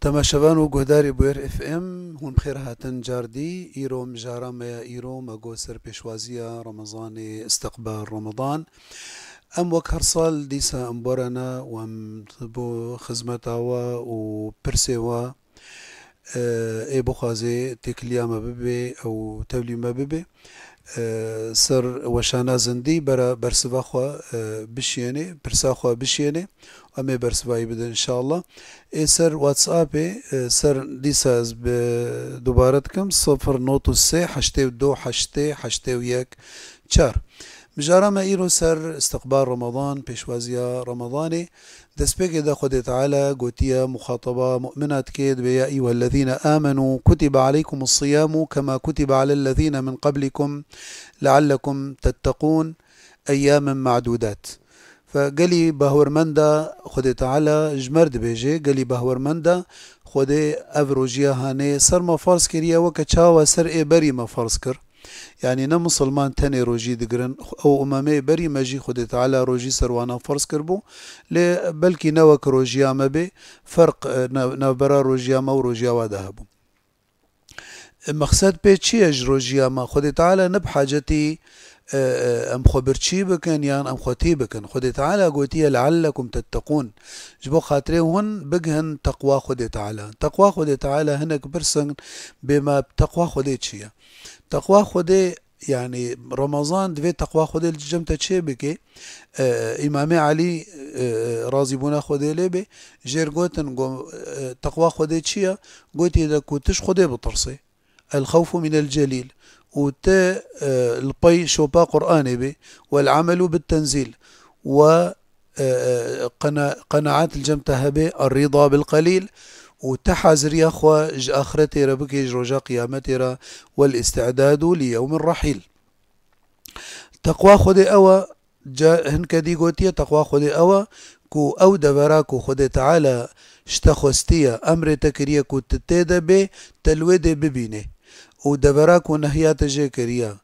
تماشاوان و گهداری بویر اف ام هون بخیر هاتن جاردی ایرو مجارا ما ایرو مگو سر پیشوازی رمضان استقبال رمضان ام وك هر سال ديسا امبورنا وام بو خزمتاوا و برسيوا اي بخازي تكليا ما ببي او تولي ما ببي سر وشانا زندي برا برسوا خوا بشيني برسا خوا بشيني امي برسواي بدا ان شاء الله اي سر واتساب سر ديساز دوبارتكم 0.3 82 8 8 1 مجارا ما ايرو سر استقبال رمضان بيشوازيا رمضاني دسبك إذا خد تعالى قوتيا مخاطبة مؤمنات كيد يا أيها الذين آمنوا كتب عليكم الصيام كما كتب على الذين من قبلكم لعلكم تتقون أياما معدودات. فقالي بهور مندا خد تعالى جمرد بيجي قالي بهور مندا خد أفروجيا هاني سر ما فرس كريا وكتشاوا سر إيه بري ما فرس كر يعني نه مسلمان تنه روجي دگرن او امامه بری مجي خود تعالى روجي سروانا فرض کربو بلکه نوک روجيا ما به فرق نبرا روجيا ما و روجيا وذهبو مقصد به چی اج روجيا ما خود تعالى نب حاجتي ام خبرچی بکن یان ام خوتی بکن خود تعالى قوتي لعلكم تتقون جبو خاطره هون بگهن تقوى خود تعالى تقوى خود تعالى هنك برسن بما تقوى خود چیه تقوى خود يعني رمضان دوی تقوى خود الجمت چه بكي امام علي راضي بونا خود لبه جير قوتن تقوى خود چيه قوتي اذا كنتش خود بطرسي الخوف من الجليل وتا البي شوبا قرآني به والعمل بالتنزيل و قناعات الجمتها به الرضا بالقليل وتحذر يا أخوة آخرتي ربكي رجاء قيامتي والاستعداد ليوم الرحيل تقوى خدي أوا هنك دي قوتية تقوى خدي أوا كو أو دبراكو خدي تعالى اشتخوستية أمر تكريا كو تتيدا بي تلويد ببيني ودبراكو نهيات جيكريا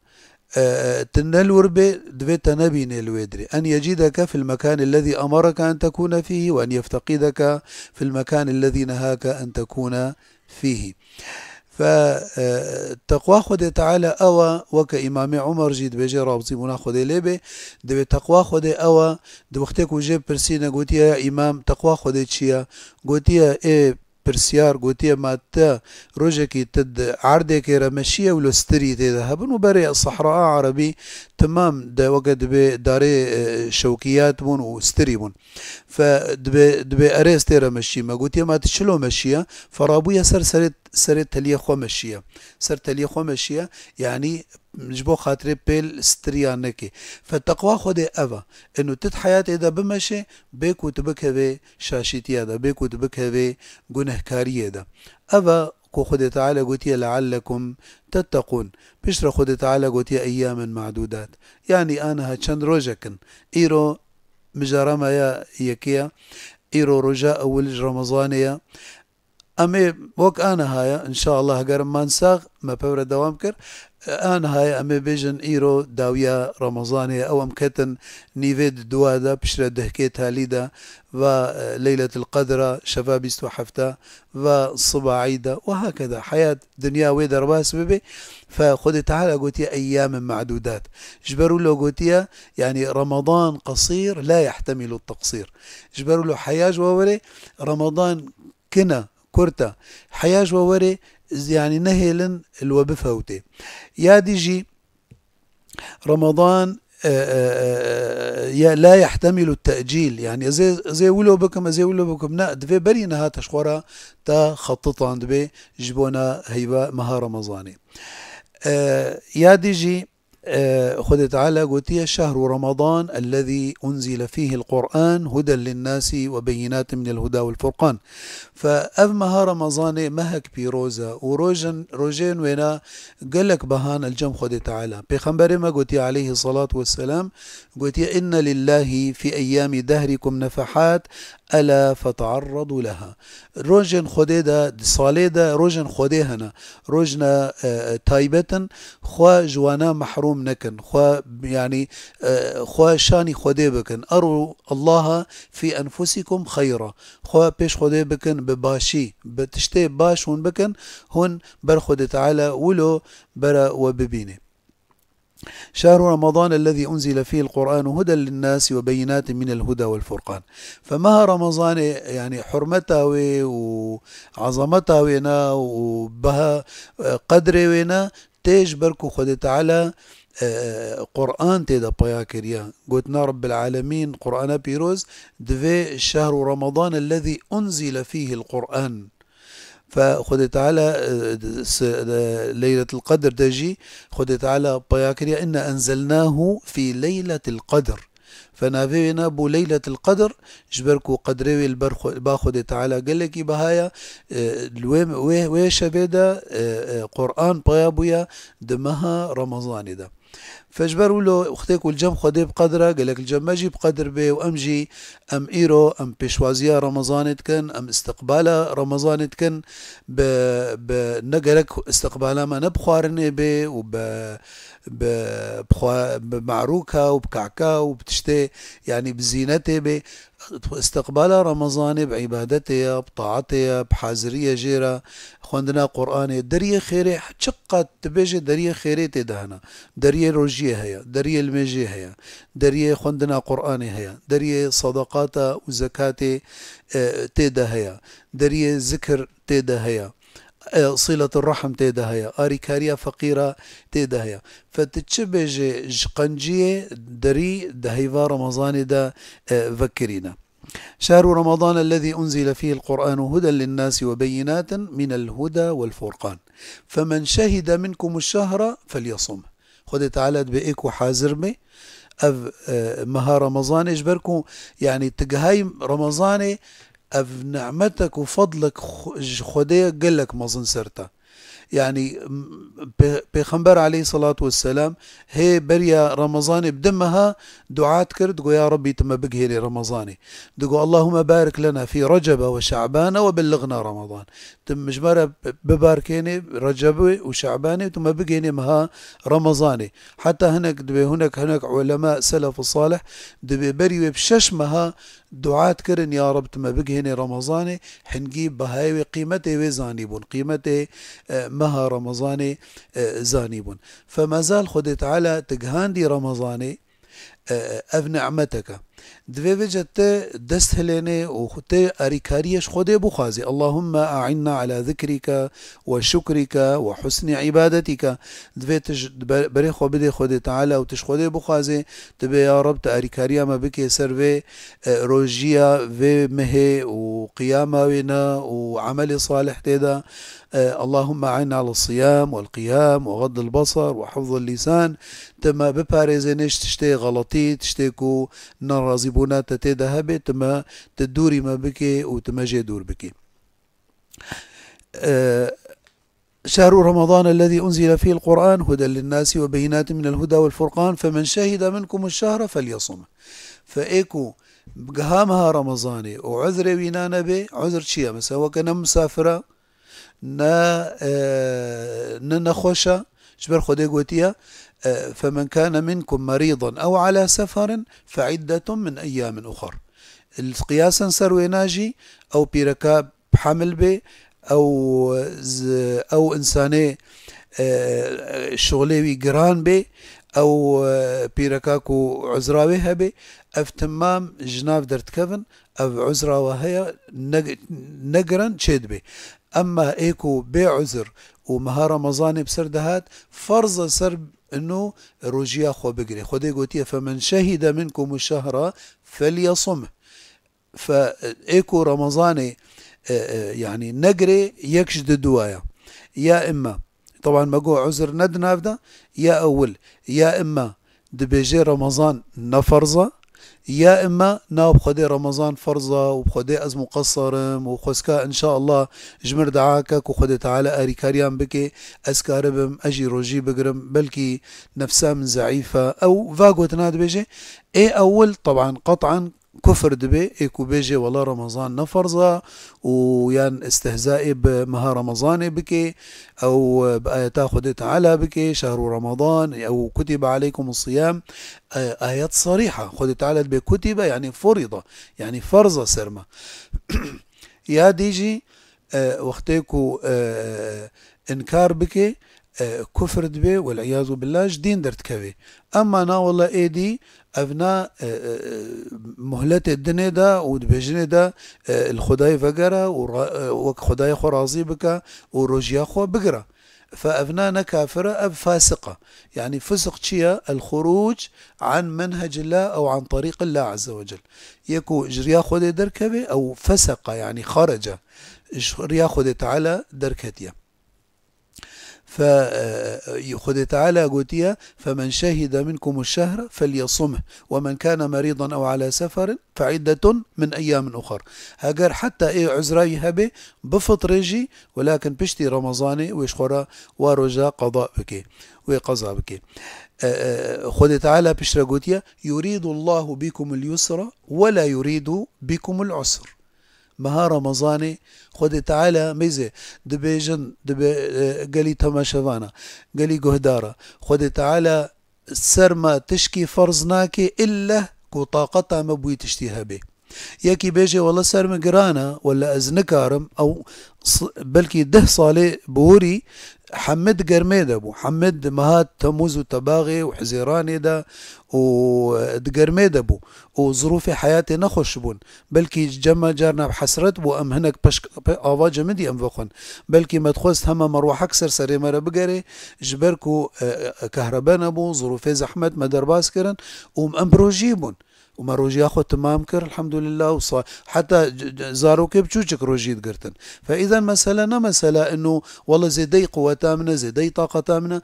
تنلور به دويت نبي نلويدري أن يجدك في المكان الذي أمرك أن تكون فيه وأن يفتقدك في المكان الذي نهاك أن تكون فيه فتقوى خد تعالى أوا وكإمام عمر جيد بيجي رابطي منا خد لبه دوي تقوى خد أوا دو وقتك وجيب برسينا قوتي يا إمام تقوى خد تشيا قوتي إيه برسيار قوتي ما تا روجكي تد عردك رمشيه ولو ستري تذهبن وبري الصحراء عربي تمام دا وقت داري شوكيات بون وستري بون فدبي اريس تيرا مشي ما قوتي ما تشلو مشيه فرابويا سرت تليه خو مشيه سر تليه خو مشيه يعني جبو خاطري بيل ستريانكي فالتقوى خدي أفا إنه تت حياتي إذا بمشي بيكو تبكى شاشتي هذا بيكو تبكى جنهكاري هذا أفا كو خدي تعالى قوتي لعلكم تتقون بشر خدي تعالى قوتي أياما معدودات يعني أنا هاتشان روجكن إيرو مجارما يا يكيا إيرو رجاء أول رمضانية أمي وك أنا هاي إن شاء الله قرم ما نساغ ما بورا دوام كر أنا هاي أمي بيجن إيرو داويا رمضانية أو أمكتن نيفيد دوادا بشرة دهكيت هاليدا وليلة القدر شباب استوحفتا والصبا عيدا وهكذا حياة دنيا ويدر باس ببي فخذ تعالى قوتي أيام معدودات جبروا له قوتي يعني رمضان قصير لا يحتمل التقصير جبروا له حياج ووري رمضان كنا كرتا حياج ووري يعني نهيلن الوبفوتي يا ديجي رمضان لا يحتمل التأجيل يعني زي ولو بكم نا دفي برينا هات شخورا تا خططان دبي جبونا هيبا مها رمضاني يا ديجي خذ تعالى قوتي شهر رمضان الذي أنزل فيه القرآن هدى للناس وبينات من الهدى والفرقان فأفمها رمضان مهك بيروزا روجين وينا قالك بهان الجم خذ تعالى بخنبر ما قوتي عليه الصلاة والسلام قوتي إن لله في أيام دهركم نفحات ألا فتعرضوا لها روجن خديدا صاليدا روجن خديهنا روجنا تايبة خوا جوانا محروم بكم نكن خوا يعني خوا شاني خدي بكن أروا الله في أنفسكم خيرا خوا بيش خدي بكن بباشي بتشتي باش هون بكن هون بر خدي تعالى ولو برا وببيني. شهر رمضان الذي أنزل فيه القرآن هدى للناس وبينات من الهدى والفرقان. فما رمضان يعني حرمتها وعظمتها وينا وبها قدر وينا تيج بركو خد تعالى قرآن تيدا بيا كريا قلتنا رب العالمين قرآن بيروز دفي شهر رمضان الذي أنزل فيه القرآن. فخد تعالى ليلة القدر تجي خد تعالى بياكريا إن أنزلناه في ليلة القدر. فنافينا بو ليلة القدر جبركو قدري باخد تعالى قال لك بهايا ويش بيدا قرآن بيابويا دمها رمضان ده. فجبروا له اختك والجم خدي بقدره قال لك الجم ماجي بقدر به وامجي ام ايرو ام بشوازيا رمضان تكن ام استقباله رمضان تكن بنقلك استقباله ما نبخارني به بمعروكها وبكعكا وبتشتي يعني بزينته به استقبال رمضان بعبادته بطاعته بحازرية جيرة خوندنا قرآن دريه خيري شقة تبيجي دريه خيري تدهنا دريه روجيه هيا دريه المجيه هيا دريه خوندنا قرآن هيا دريه صدقات وزكاة تده هيا دريه ذكر تده هيا صلة الرحم تيدا هيا أريكاريا فقيرة تيدا هيا فتتشبج جقنجية دري دهيفا رمضان دا فكرينا. شهر رمضان الذي أنزل فيه القرآن هدى للناس وبينات من الهدى والفرقان فمن شهد منكم الشهر فليصم. خد تعالى بإيكو حازرمي أف مها رمضان اجبركم يعني تقهاي رمضان أف نعمتك وفضلك خديه قال لك مظن سرتا يعني بيخنبر عليه الصلاة والسلام هي بريا رمضان بدمها دعاء كرد قو يا ربي تم بقهي لي رمضاني دقو اللهم بارك لنا في رجب وشعبان وبلغنا رمضان تم مجمرة بباركيني رجب وشعباني تم بقهي مها رمضاني حتى هناك علماء سلف الصالح دبي بريو بششمها دعاء كرن يا رب تم بقهني رمضاني حنجيب بهاي قيمته وزانيبون قيمته مها رمضاني زانيبون. فما زال خدت على تقهاندي رمضاني اف نعمتك دوی وجدت دست هلینه و خودت اریکاریش خود بخازی اللهم اعنا على ذكرك وشكرك وحسن عبادتك دوی بری خو بده خود تعالی و تش خود بخازی تبه یا رب اریکاریا ما بکی سر روجیا و مه و قيامه ونا وعمل صالح تدا اللهم أعنا على الصيام والقيام وغض البصر وحفظ اللسان تما بباريزنش تشتي غلطي تشتيكو نرازبونات تتدا هبه تما تدوري ما بكي وتما جي دور بكي. شهر رمضان الذي أنزل فيه القرآن هدى للناس وبينات من الهدى والفرقان فمن شهد منكم الشهر فليصم. فإيكو بقهامها رمضاني وعذر وينانا به عذر شيئا مثلا وكان مسافرة نخوشة جبر خدي قوتيا فمن كان منكم مريضا أو على سفر فعدة من أيام أخر القياسا سرويناجي أو بيركاب حمل به أو إنساني شغلي قران به أو بيركاكو عزراوي هبه أف تمام جناف درت كفن أف عزرا وهي نقرن شد به. أما إيكو بعذر ومها رمضان بسر دهات فرض سر إنه رجيا خو بقري خدي قوتيه فمن شهد منكم الشهر فليصم. فإيكو رمضان يعني نقري يكشد الدوايا يا إما طبعا ما قو عذر ندناف ده يا أول يا إما دبيجي رمضان نفرزة يا إما ناب خدي رمضان فرضة وبخدي أز مقصرم وخسكا إن شاء الله جمر دعاكك وخدي تعالى أري كاريان بكي أسكاربم أجي روجي بقرم بلكي نفسها من زعيفة أو فاقو تناد بيجي إيه أول طبعا قطعا كفر دبي ايكو بيجي والله رمضان نفرزة ويان استهزائي بمها رمضان بكي او بآيات خدي تعالى بكي شهر رمضان او كتب عليكم الصيام. آيات صريحة خدي تعالى بكتب يعني فرضة يعني فرضة سرمة. يا ديجي وقتيكو انكار بكي كفر دبي والعياذ بالله جدين درت كبي. اما نا والله ايدي افنا مهلت الدنيا دا ودبجني دا الخداي فقرا وك خداي خو راضي بك وروجيا خو بقرا فافنا نكافرة اب فاسقة يعني فسق شيا الخروج عن منهج الله او عن طريق الله عز وجل. يكو جريا خدي دركبي او فسق يعني خرج جريا خدي تعالى دركتيا. فيخذ تعالى قوتيا فمن شهد منكم الشهر فليصمه ومن كان مريضا أو على سفر فعدة من أيام أخر. هاجر حتى إيه عزراي هبه بفطرجي ولكن بشتي رمضاني ويشخرا ورجا قضاء بكي وقضاء بكي. خذ تعالى بشرا قوتيا يريد الله بكم اليسر ولا يريد بكم العسر. مها رمضاني خد تعالى ميزة دبيجن قالي تماشفانا قالي قهدارة خد تعالى سرما تشكي فرزناكي إلا كو طاقتها مبوي تشتيها به. ياكي بيجي والله سرم قرانا ولا أزنكارم أو بلكي ده صالي بوري حمد قرميدة بو حمد مهات تموز وتباغي وحزيراني دا ودقرميدة بو وظروف حياتي نخش بون بلكي جمع جارنا بحسرت بو ام هناك اواجه مدي ام فخن بلكي ما تخوست هما مروح اكسر سري مرة بقري جبركو كهربانا بو ظروف زحمت مدر باسكرن ام بروجيبون وما روجي اخو تمام كر الحمد لله حتى زارو كيف تشوشك روجي قرتن. فاذا مسألة انه والله زيدي قوتامنا زيدي طاقتامنا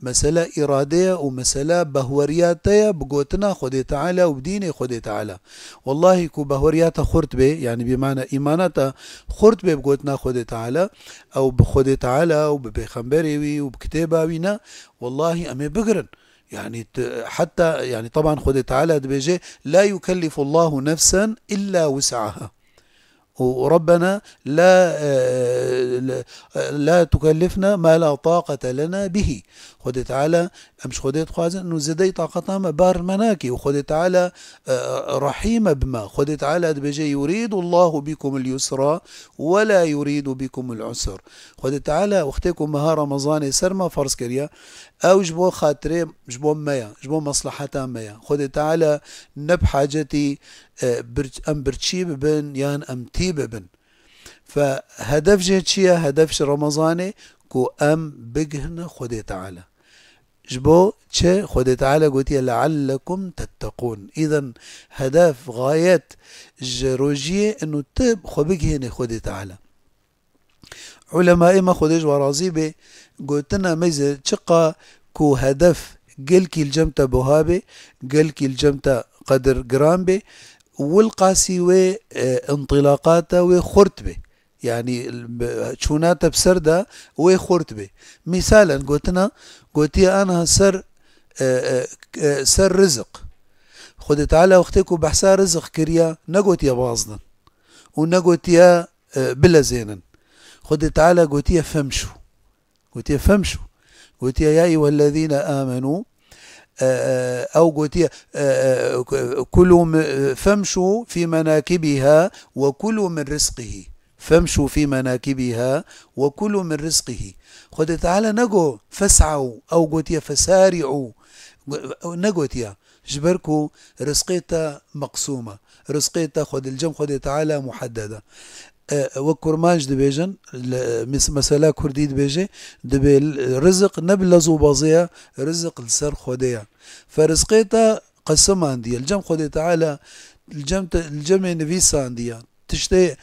مسألة ارادية ومسألة بهورياتية بقوتنا خدي تعالى وبديني خدي تعالى. والله كو بهوريات خرت به يعني بمعنى ايمانات خرت به بقوتنا خدي تعالى او بخدي تعالى وببيخنبري وبكتاباوينا والله امي بقرن يعني حتى يعني طبعا خد تعالى بيجي لا يكلف الله نفسا إلا وسعها وربنا لا تكلفنا ما لا طاقة لنا به. خد تعالى امش خديت خوازن انه زدي طاقتها ما بار مناكي وخد تعالى رحيم بما خد تعالى بيجي يريد الله بكم اليسر ولا يريد بكم العسر. خد تعالى وقتكم مها رمضان سرما فرض كريا او جبو خاطري جبو ميا جبو مصلحتها ميا. خد تعالى نب حاجتي ام برتشي ببن يان ام تي ببن. فهدف جيتشيا هدف رمضاني كو ام بجهنا خد تعالى جبو تشي خد تعالى قلت لعلكم تتقون. اذا هدف غاية جروجية انه تب خبجهن خد تعالى. علماء ما خدج ورازي بي قلتنا ميزة شقا كو هدف قلكي الجمتة بوهابي قلكي الجمتة قدر جرام بي والقاسي و انطلاقاته وخرتبه يعني شوناته بسردة وخرتبه. مثالا قلتي انا سر رزق خد تعالى وقتكو بحسا رزق كريا نقوت يا باصنا ونقوت يا بلا زينا. خد تعالى قلت يا فمشوا قلت يا ايها الذين امنوا أو قلت كلوا فامشوا في مناكبها وكلوا من رزقه. فامشوا في مناكبها وكلوا من رزقه. خد تعالى نقو فاسعوا أو قلت فسارعوا نقوت يا جبركو رزقيتا مقسومة رزقيتا خد الجم خد تعالى محددة. وكرماج دبيجن مسألة كردي دبيجي دبي الرزق نبل زوبازية رزق السر خديا. فرزقيتا قسم عندي الجم خدي تعالى الجمع نفيسا عندي تشتي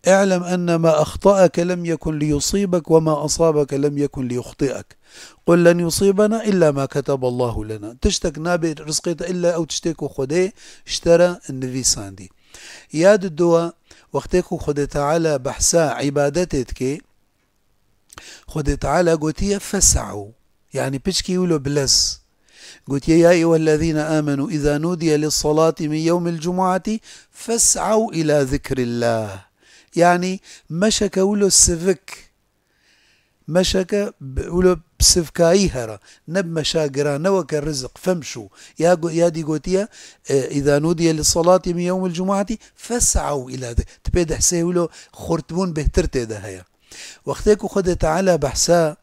اعلم أن ما أخطأك لم يكن ليصيبك وما أصابك لم يكن ليخطئك قل لن يصيبنا إلا ما كتب الله لنا. تشتك نابي رزقيتا إلا أو تشتكو خدي اشترى النفيسا عندي. ياد الدواء وقتكو خد تعالى بحسا عبادتك خد تعالى قوتية فسعوا يعني بشكي يقولوا بلز قلت يا أيها الذين آمنوا إذا نودي للصلاة من يوم الجمعة فاسعوا إلى ذكر الله. يعني مشك ولو السفك مشك ولو بسفكاي هرا نب مشاقرا نوك الرزق فامشوا يا دي قوتيا إذا نودي للصلاة من يوم الجمعة فاسعوا إلى ذكر تبيد حسيولو خرتبون بهترتي ده هيا وقتك خد تعالى بحسا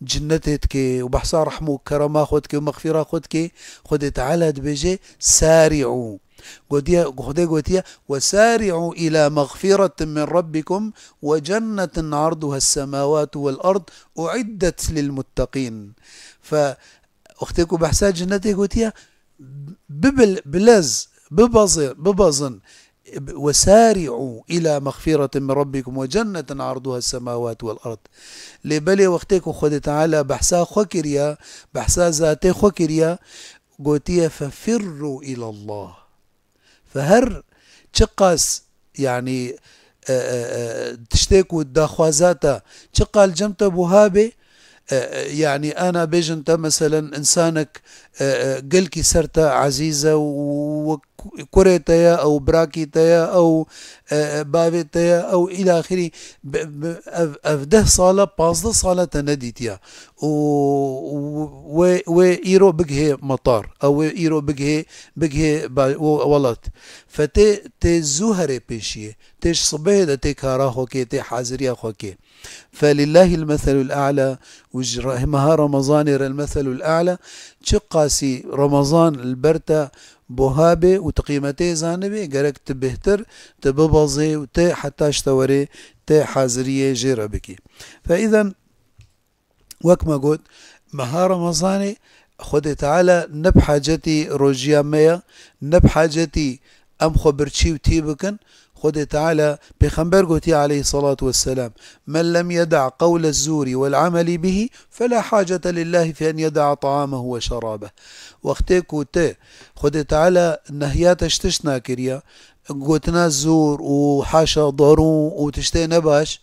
جنتك وبحسا رحمو كرما خدك ومغفرة خدك خد تعالى دبيجي سارعوا قوتيا وسارعوا إلى مغفرة من ربكم وجنة عرضها السماوات والأرض أعدت للمتقين. فأختكم بحسا جنتك قوتيا بلز ببظن وسارعوا إلى مغفرة من ربكم وجنة عرضها السماوات والأرض. لبلي وقتك خد تعالى بحسا خكريا بحسا ذاتي خكريا قوتيا ففروا إلى الله. فهر تشقاس يعني تشتكوا داخوازاتا تشقال جمت بوهابي يعني أنا بيجنت مثلا إنسانك قلكي سرتا عزيزة وكوريتيا أو براكيتيا أو بابيتيا أو إلى آخره أفده صالة 15 صالة تنديتيا وإيرو بقه مطار أو إيرو بقه ولط فتي زهري بيشيه تيش صبيه دا تي كارا خوكي تي حازريا خوكي. فلله المثل الأعلى وجرهمها رمضان المثل الأعلى تشقاسي رمضان البرتا بوهابي وتقيمتي زانبي قالك تبهتر تببظي وتي حتى اشتوري تي حازرية جيرا بكي. فإذا وكما قلت مها رمضاني خد تعالى نبحاجتي روجيا ميا نبحاجتي أم خبرتشي وتيبكن خد تعالى بخنبر قوتي عليه الصلاة والسلام من لم يدع قول الزور والعمل به فلا حاجة لله في أن يدع طعامه وشرابه. وقتك وتي خد تعالى نهيات اشتشنا كريا قوتنا الزور وحاشا ضرو وتشتي نباش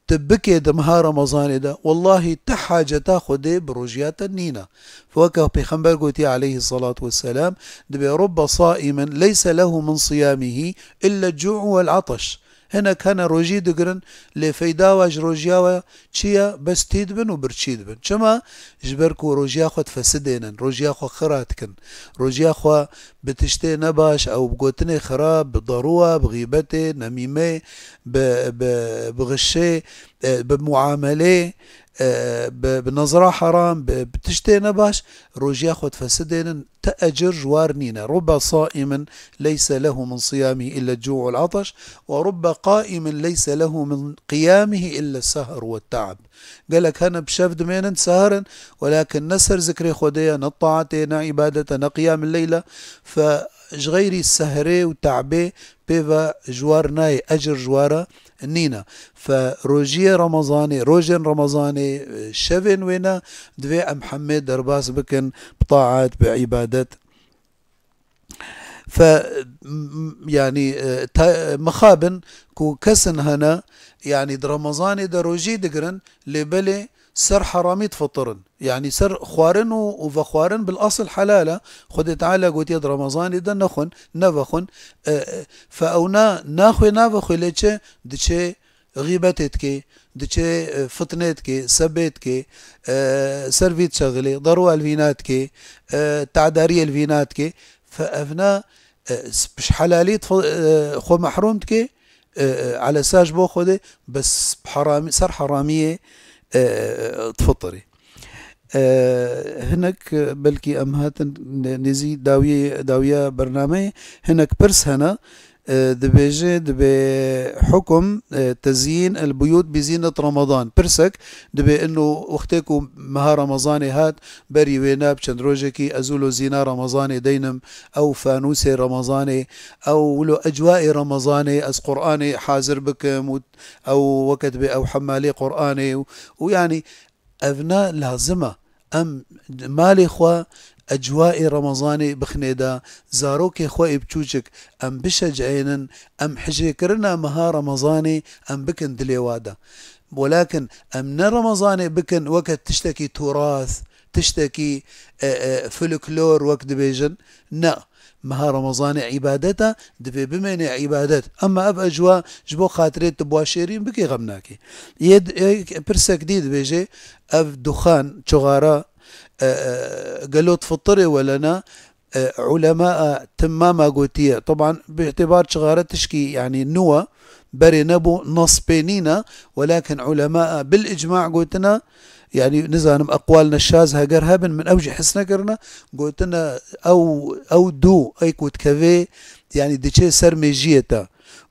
تبكي دمها رمضان ده والله تحاجة تاخده بروجيات النينة. فوكا بيخنبر قوتي عليه الصلاة والسلام دبي رب صائم ليس له من صيامه إلا الجوع والعطش. هنا كان روجي دقرن لفيداواج روجياوا تشيا بس تيدبن وبرتشيدبن كما جبركو روجيا خد فسدينن روجيا خو خراتكن روجيا خو بتشتي نباش او بقوتني خراب بضروة بغيبته نميمه بغشي بمعامله بنظرة حرام بتشتي نباش روجيا خد فسدين تأجر جوارنينا. رب صائم ليس له من صيامه إلا الجوع والعطش ورب قائم ليس له من قيامه إلا السهر والتعب. قالك أنا بشفد مينا سهرا ولكن نسر ذكري خديا نطاعتي عبادة نقيام الليلة فجغيري السهري وتعبي بيفا جوارناي أجر جوارا نينا. فروجيا رمضاني روجن رمضاني شفن وينا دوي محمد درباس بكن بطاعات بعبادات. ف يعني مخابن كو كسن هنا يعني رمضاني دروجي دقرن لبلي سر حرامي تفطرن يعني سر خوارن وفخوارن بالأصل حلالة. خد تعالى قلت يد رمضان إذا نخن نفخن فأونا ناخي نافخي ليتش دشي غيبتك دشي فتنتك سبيتك سرفيت شغلي ضروا الفيناتك تعداري الفيناتك فأفنا مش حلالي خو محرومتك على ساج بو خده بس حرامي سر حرامية تفطري. هناك بلكي أمهات نزي داوية برنامج هناك برس هنا دبيجي دبي حكم تزيين البيوت بزينة رمضان برسك دبي انه وقتكم مها رمضاني هات بري وينا بشندروجكي ازولو زينة رمضاني دينم او فانوسي رمضاني او لو اجواء رمضاني از قرآني حاضر بكم او وقت بي او حمالي قرآني ويعني ابناء لازمة ام مالي خوا أجواء رمضاني بخنيدا زاروكي خوي بتوجك أم بشجعينن أم حجيكرنا مها رمضاني أم بكن دليوادا ولكن أم رمضاني بكن وقت تشتكي تراث تشتكي فلكلور وقت بيجن نا مها رمضان عبادته دفي بمعنى عبادات اما اب اجوا جبو خاطري تبوا شيرين بكي غمناكي يد برسا جديد بيجي اف دخان شغارة قالوا تفطري ولنا علماء تماما قوتية طبعا باعتبار شغارة تشكي يعني نوى بري نبو نص بينينا ولكن علماء بالإجماع قلتنا يعني نزانم أقوالنا الشاذة قرهبن من أوجه حسنا قرنا قلتنا أو دو أي كوت كافي يعني ديشي سر ميجيتا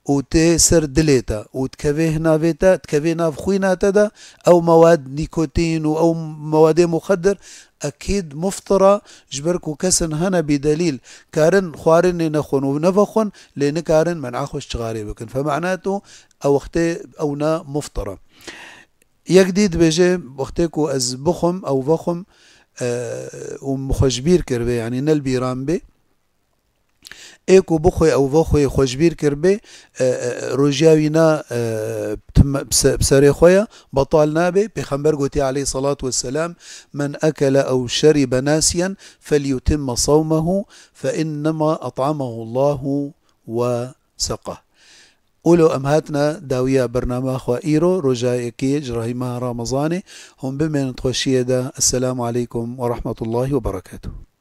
وتي سر دليتا وتكافي هنا فيتا تكافي ناف خوينا تدا أو مواد نيكوتين أو مواد مخدر أكيد مفطرة جبركو كسن هنا بدليل كارن خوارن نخون ونفخون لأن كارن منعخوش تغاري بكن فمعناته أو اختي أونا مفطرة يجديد بيجي وقتكو از بخم أو بخم ومخجبير كربي يعني نلبي رامبي ايكو بخوي او بخوي خوشبير كربي رجاوينا بساري خويا بطال نابي بخنبر قوتي عليه الصلاة والسلام من أكل أو شرب ناسيا فليتم صومه فإنما أطعمه الله وسقه أولو أمهاتنا داوية برنامج خوائيرو رجائكي جراهيمها رمضاني هم بمن تخشيدا السلام عليكم ورحمة الله وبركاته.